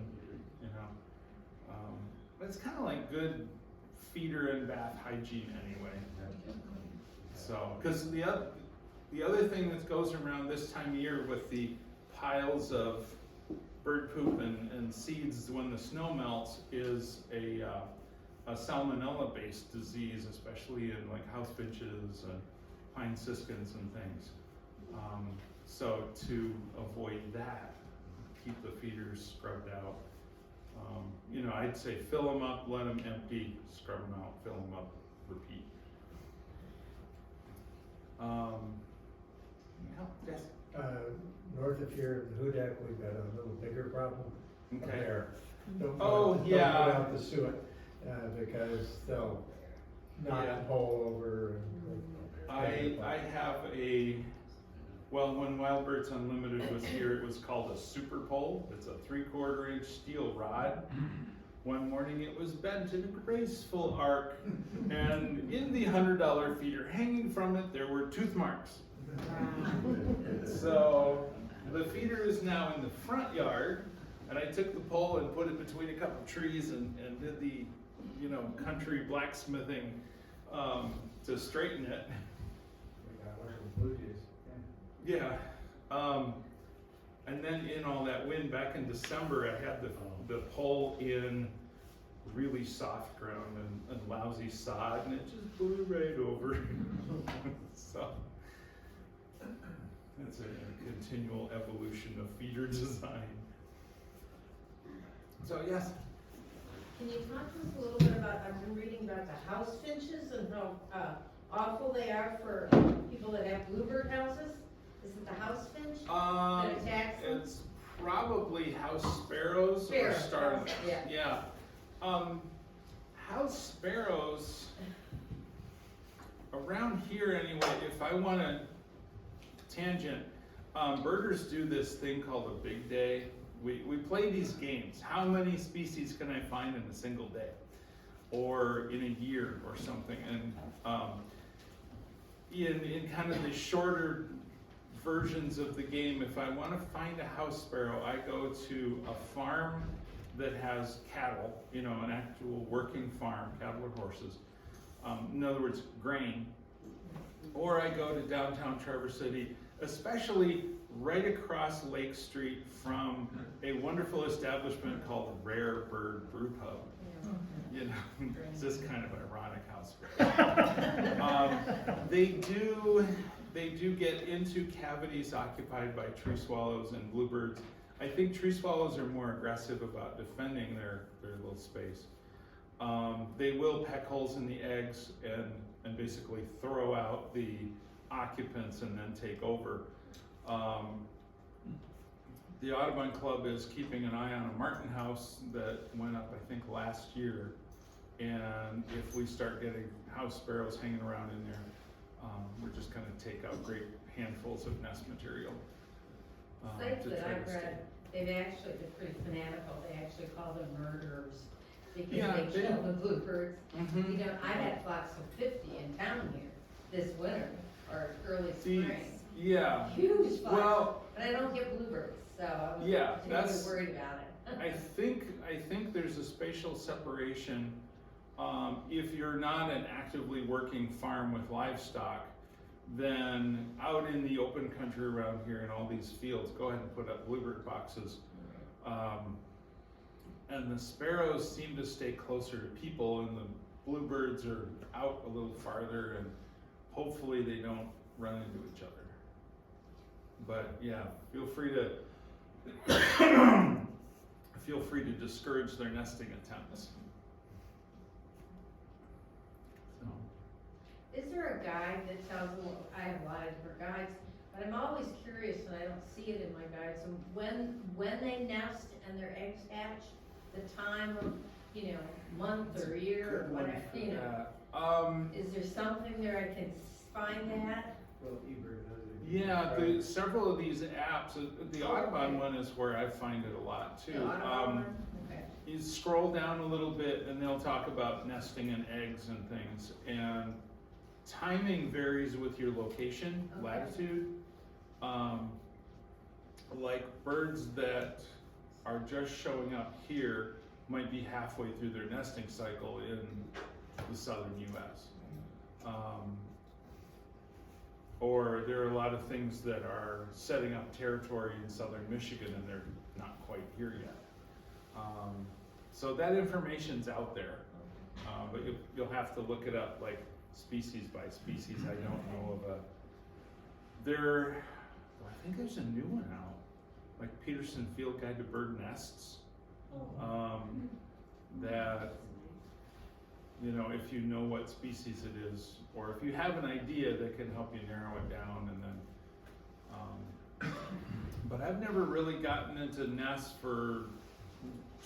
But it's kind of like good feeder and bath hygiene anyway. So, because the other thing that goes around this time of year with the piles of bird poop and seeds when the snow melts is a salmonella-based disease, especially in like house finches and pine siskins and things. So to avoid that, keep the feeders scrubbed out. I'd say fill them up, let them empty, scrub them out, fill them up, repeat. Yes. North of here, the Hudak, we've got a little bigger problem Okay. there. Don't yeah. put out the suet, because they'll knock Yeah. the pole over. And I have a Well, when Wild Birds Unlimited was here, it was called a super pole. It's a 3/4 inch steel rod. One morning it was bent in a graceful arc, and in the $100 feeder hanging from it, there were tooth marks. So the feeder is now in the front yard, and I took the pole and put it between a couple of trees and did the, country blacksmithing to straighten it. We got one from Blue Jays. Yeah. And then in all that wind, back in December, I had the pole in really soft ground and lousy sod, and it just blew right over. So that's a continual evolution of feeder design. So yes. Can you talk to us a little bit about, I've been reading about the house finches and how awful they are for people that have bluebird houses? Is it the house finch that attacks them? It's probably house sparrows or Sparrows, starlings. yeah. House sparrows, around here anyway, if I want to tangent, birders do this thing called a big day. We play these games. How many species can I find in a single day? Or in a year or something. And in kind of the shorter versions of the game, if I want to find a house sparrow, I go to a farm that has cattle, an actual working farm, cattle or horses. In other words, grain. Or I go to downtown Traverse City, especially right across Lake Street from a wonderful establishment called Rare Bird Brew Pub. It's just kind of ironic house sparrow. They do get into cavities occupied by tree swallows and bluebirds. I think tree swallows are more aggressive about defending their little space. They will peck holes in the eggs and basically throw out the occupants and then take over. The Audubon Club is keeping an eye on a martin house that went up, I think, last year. And if we start getting house sparrows hanging around in there, we're just going to take out great handfuls of nest material. Sites to that try to I've read, they're pretty fanatical. They actually call them murderers because Yeah, they kill the bluebirds. Mhm. I had flocks of 50 in town here this winter or early See, spring. yeah. Huge flocks, Well, but I don't get bluebirds, so I was Yeah, particularly that's- worried about it. I think there's a spatial separation. If you're not an actively working farm with livestock, then out in the open country around here in all these fields, go ahead and put up bluebird boxes. And the sparrows seem to stay closer to people, and the bluebirds are out a little farther, and hopefully they don't run into each other. But yeah, feel free to discourage their nesting attempts. So. Is there a guide that tells them, I have a lot of different guides, but I'm always curious and I don't see it in my guides, so when they nest and their eggs hatch, the time of, month or year or whatever, is there something there I can find that? Well, eBird does it. Yeah, several of these apps, the Audubon one is where I find it a lot too. The Audubon one? Okay. You scroll down a little bit and they'll talk about nesting and eggs and things, and timing varies with your location, Okay. latitude. Like birds that are just showing up here might be halfway through their nesting cycle in the southern US. Or there are a lot of things that are setting up territory in southern Michigan and they're not quite here yet. So that information's out there, but you'll have to look it up like species by species. I don't know of I think there's a new one out, like Peterson Field Guide to Bird Nests. That, if you know what species it is, or if you have an idea that can help you narrow it down, and then, but I've never really gotten into nests for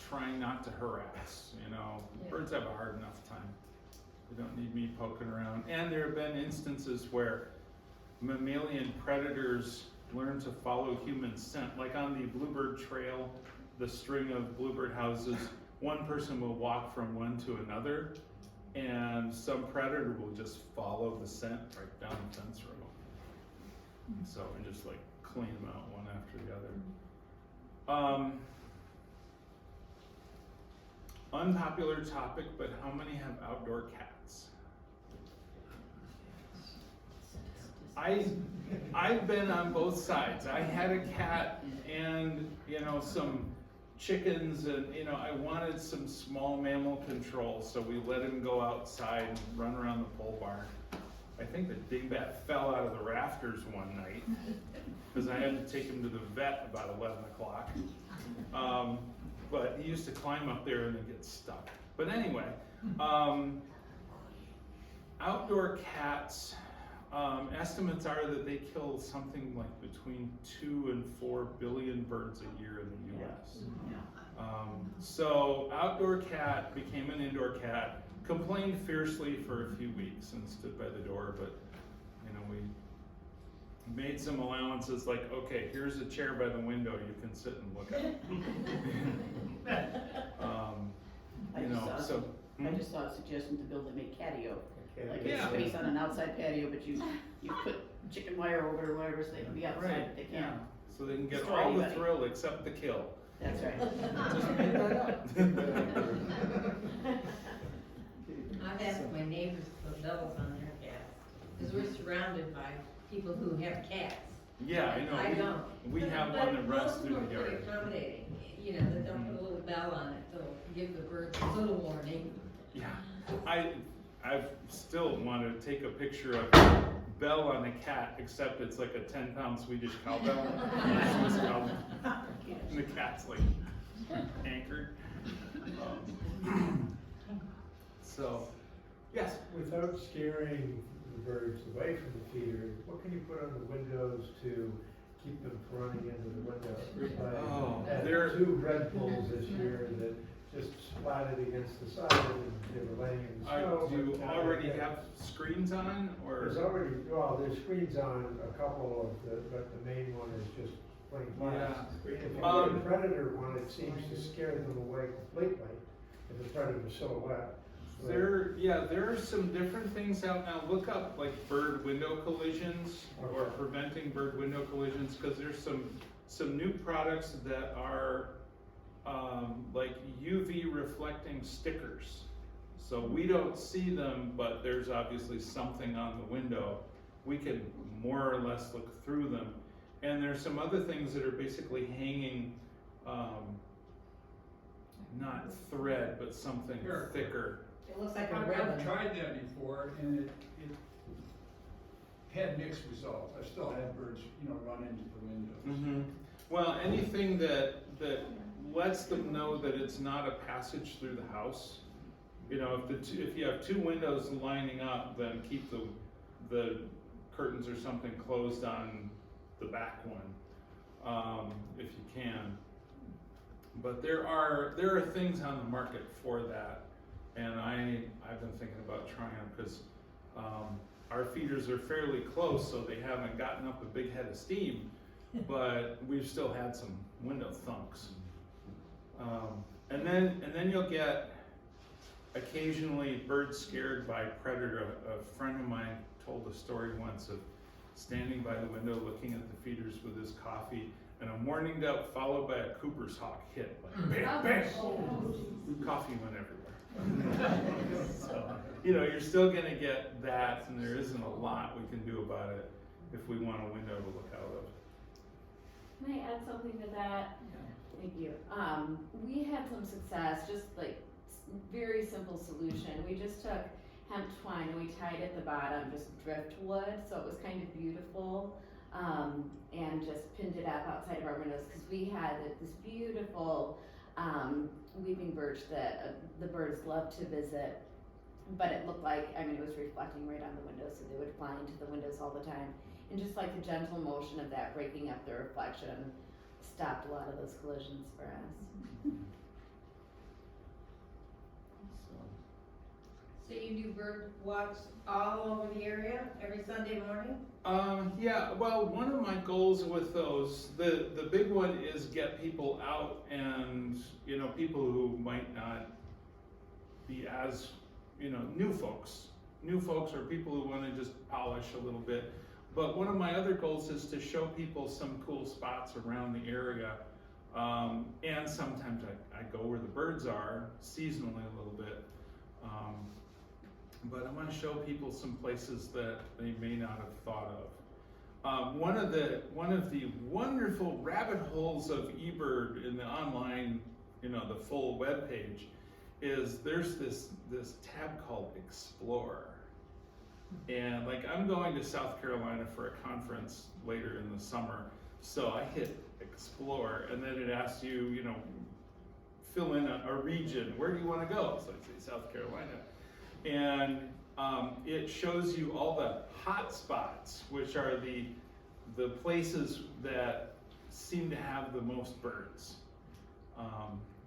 trying not to harass, Yeah. Birds have a hard enough time. They don't need me poking around. And there have been instances where mammalian predators learn to follow human scent. Like on the bluebird trail, the string of bluebird houses, one person will walk from one to another, and some predator will just follow the scent right down the fence row. So, and just like clean them out one after the other. Unpopular topic, but how many have outdoor cats? I've been on both sides. I had a cat and, you know, some chickens, and, you know, I wanted some small mammal control, so we let him go outside and run around the pole barn. I think the dingbat fell out of the rafters one night because I had to take him to the vet about 11 o'clock. But he used to climb up there and then get stuck. But anyway, outdoor cats, estimates are that they kill something like between 2 and 4 billion birds a year in the US. So outdoor cat became an indoor cat, complained fiercely for a few weeks and stood by the door, but you know, we made some allowances, like, okay, here's a chair by the window, you can sit and look at it. You know, so. I just saw a suggestion to build a big catio, like Yeah. a space on an outside patio, but you put chicken wire over it or whatever, so they can be outside, Right, but they yeah. can't. So they can get Destroy all the anybody. thrill except the kill. That's right. Just made that up. I've asked my neighbors to put bells on their cats, because we're surrounded by people who have cats. Yeah, I know. I don't. We have one that runs through the But most of them are yard. pretty accommodating, you know, that don't put a little bell on it, to give the birds a little warning. Yeah, I've still wanted to take a picture of Belle on a cat, except it's like a 10-pound Swedish cowbell. Swiss cowbell. And the cat's like anchored. So, yes. Without scaring the birds away from the feeder, what can you put on the windows to keep them from running into the window? Oh, I had there- 2 red bulls this year that just splatted against the side and they were laying in the snow. Do you but now already they've got- have screens on, There's or? already, well, there's screens on a couple of the, but the main one is just plain glass. Yeah. If you get a Um, predator one, it seems to scare them away completely, if the predator's silhouette. There are some different things out now. Look up like bird window collisions or Okay. preventing bird window collisions, because there's some new products that are like UV reflecting stickers. So we don't see them, but there's obviously something on the window. We can more or less look through them. And there's some other things that are basically hanging, not thread, but something Here. thicker. It looks like a I've ribbon. tried that before, and it had mixed results. I still had birds, you know, run into the windows. Mm-hmm. Well, anything that lets them know that it's not a passage through the house. You know, if you have 2 windows lining up, then keep the curtains or something closed on the back one, if you can. But there are things on the market for that, and I've been thinking about trying them because our feeders are fairly close, so they haven't gotten up a big head of steam, but we've still had some window thunks. And then you'll get occasionally birds scared by predator. A friend of mine told a story once of standing by the window looking at the feeders with his coffee, and a mourning dove followed by a Cooper's hawk hit, like bam, bam. Coffee went everywhere. So, you know, you're still gonna get that, and there isn't a lot we can do about it if we want a window to look out of. Can I add something to that? Thank you. We had some success, just like very simple solution. We just took hemp twine and we tied at the bottom just driftwood, so it was kind of beautiful, and just pinned it up outside of our windows because we had this beautiful weeping birch that the birds love to visit. But it looked like, I mean, it was reflecting right on the windows, so they would fly into the windows all the time. And just like the gentle motion of that breaking up the reflection stopped a lot of those collisions for us. So. So So you do bird walks all over the area every Sunday morning? Yeah, well, one of my goals with those, the big one is get people out and, you know, people who might not be as, you know, new folks or people who wanna just polish a little bit. But one of my other goals is to show people some cool spots around the area. And sometimes I go where the birds are, seasonally a little bit. But I want to show people some places that they may not have thought of. One of the wonderful rabbit holes of eBird in the online, you know, the full web page, is there's this tab called Explore. And like I'm going to South Carolina for a conference later in the summer, so I hit Explore, and then it asks you, you know, fill in a region. Where do you want to go? So I say South Carolina. And it shows you all the hot spots, which are the places that seem to have the most birds.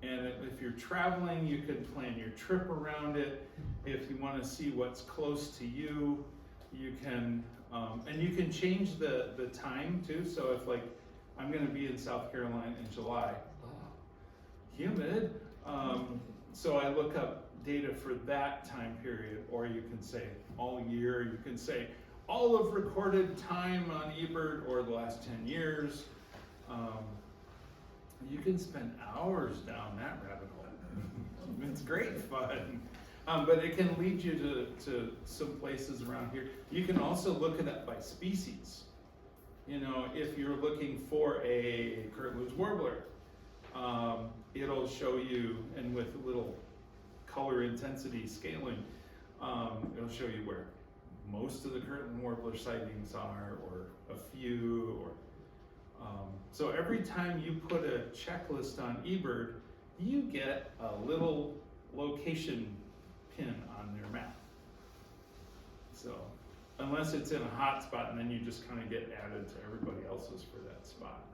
And if you're traveling, you can plan your trip around it. If you want to see what's close to you, you can, and you can change the time too. So if like, I'm going to be in South Carolina in July, humid. So I look up data for that time period, or you can say all year, you can say all of recorded time on eBird or the last 10 years. You can spend hours down that rabbit hole. It's great fun. But it can lead you to some places around here. You can also look it up by species. You know, if you're looking for a curlew warbler, it'll show you, and with a little color intensity scaling, it'll show you where most of the curlew warbler sightings are, or a few, or so every time you put a checklist on eBird, you get a little location pin on their map. So unless it's in a hot spot, and then you just kind of get added to everybody else's for that spot.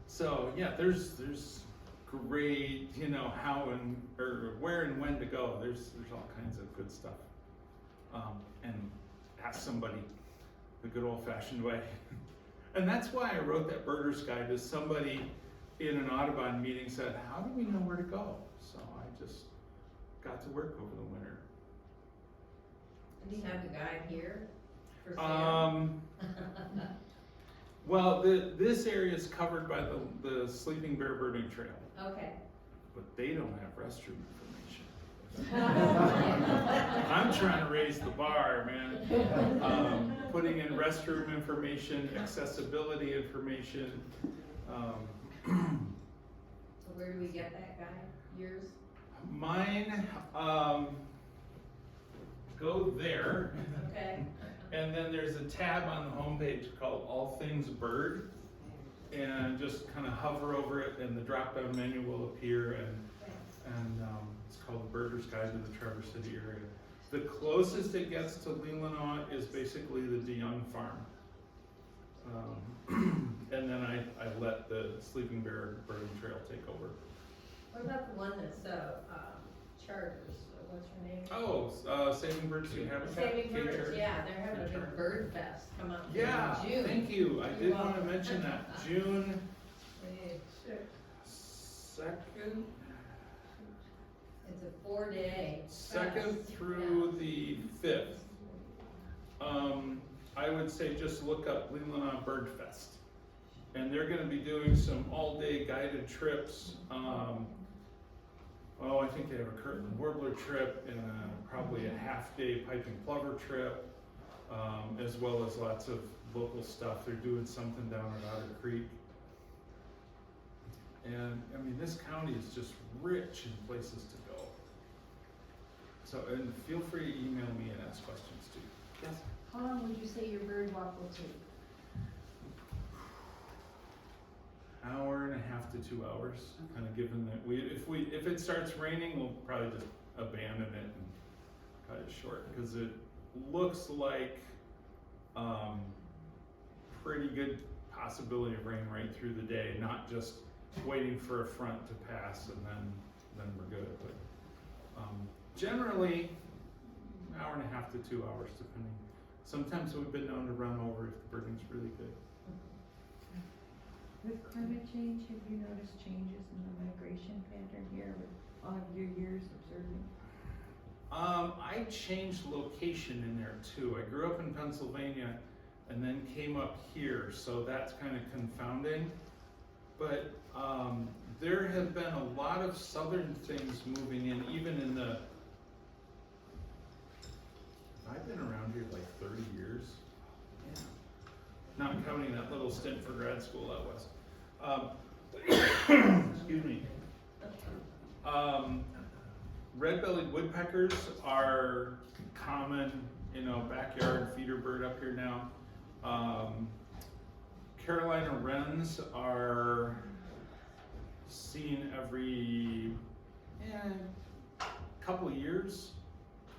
So yeah, there's great, you know, how and or where and when to go. There's all kinds of good stuff. And ask somebody the good old-fashioned way. And that's why I wrote that Birders Guide, is somebody in an Audubon meeting said, how do we know where to go? So I just got to work over the winter. Do you have the guide here for sale? Well, this area is covered by the Sleeping Bear Birding Trail, Okay. but they don't have restroom information. I'm trying to raise the bar, man. Putting in restroom information, accessibility information. So where do we get that guide? Yours? Mine, go there. Okay. And then there's a tab on the homepage called All Things Bird, and just kind of hover over it, and the drop-down menu will appear, and it's called the Birders Guide to the Traverse City area. The closest it gets to Leelanau is basically the DeYoung Farm, and then I let the Sleeping Bear Birding Trail take over. What about the one that's charters? What's her name? Oh, Saving Birds to Habitat. Saving Birds, K-Church. yeah, they're having a K-Church. big bird fest come up Yeah, in June. thank you. I You're did want to welcome. mention that. June 2nd? It's a 4-day. Second fest. through the 5th. I would say just look up Leelanau Bird Fest. And they're gonna be doing some all-day guided trips. I think they have a curlew warbler trip and probably a half-day piping plover trip, as well as lots of local stuff. They're doing something down at Otter Creek. And I mean, this county is just rich in places to go. So, and feel free to email me and ask questions too. Yes? How long would you say your bird walk will take? Hour and a half to 2 hours, kind of given that if it starts raining, we'll probably just abandon it and cut it short, because it looks like pretty good possibility of rain right through the day, not just waiting for a front to pass and then we're good. But generally, an hour and a half to 2 hours, depending. Sometimes we've been known to run over if the birding's really good. With climate change, have you noticed changes in the migration pattern here with all of your years observing? I changed location in there too. I grew up in Pennsylvania and then came up here, so that's kind of confounding. But there have been a lot of southern things moving in, even in the, I've been around here like 30 years. Yeah. Not counting that little stint for grad school out west. Excuse me. Red-bellied woodpeckers are common, backyard feeder bird up here now. Carolina wrens are seen every couple of years.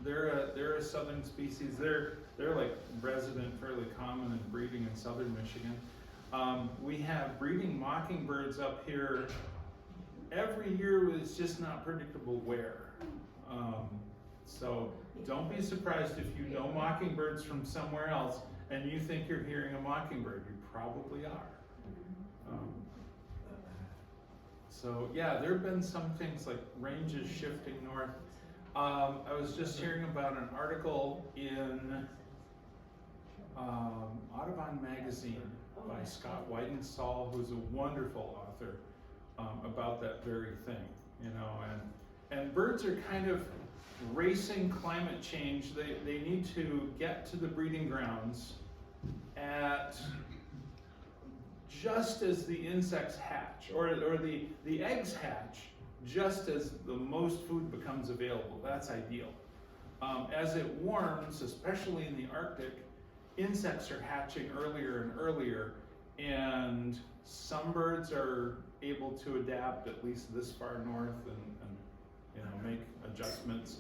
They're a southern species. They're like resident, fairly common and breeding in southern Michigan. We have breeding mockingbirds up here. Every year it's just not predictable where. So don't be surprised if you know mockingbirds from somewhere else and you think you're hearing a mockingbird. You probably are. So yeah, there have been some things like ranges shifting north. I was just hearing about an article in Audubon magazine by Scott Weidenstahl, who's a wonderful author, about that very thing, and birds are kind of racing climate change. They need to get to the breeding grounds at just as the insects hatch, or the eggs hatch, just as the most food becomes available. That's ideal. As it warms, especially in the Arctic, insects are hatching earlier and earlier, and some birds are able to adapt at least this far north and make adjustments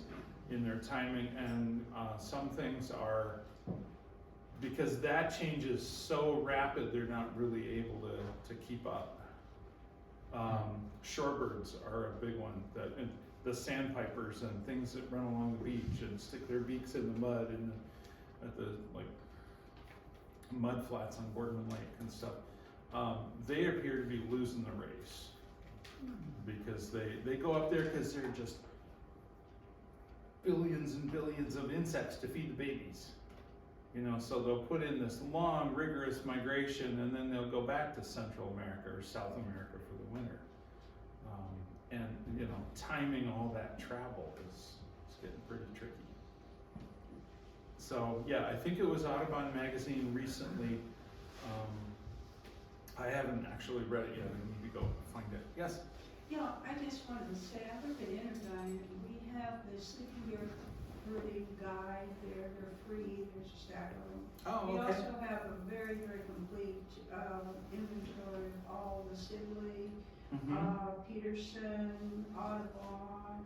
in their timing, and some things are, because that change is so rapid, they're not really able to keep up. Shorebirds are a big one, and the sandpipers and things that run along the beach and stick their beaks in the mud and at the mud flats on Boardman Lake and stuff. They appear to be losing the race because they go up there because they're just billions and billions of insects to feed the babies. So they'll put in this long, rigorous migration, and then they'll go back to Central America or South America for the winter. And timing all that travel is getting pretty tricky. So yeah, I think it was Audubon magazine recently. I haven't actually read it yet. I need to go find it. Yes? Yeah, I just wanted to say, I looked at Interguide, and we have this Sleeping Earth birding guide there. They're free, there's a stack of them. Oh, We okay. also have a very, very complete inventory of all the Sibley, Peterson, Audubon.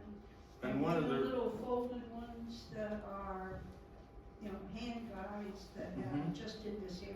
And one of the the little folded ones that are, hand guides that have just in this area.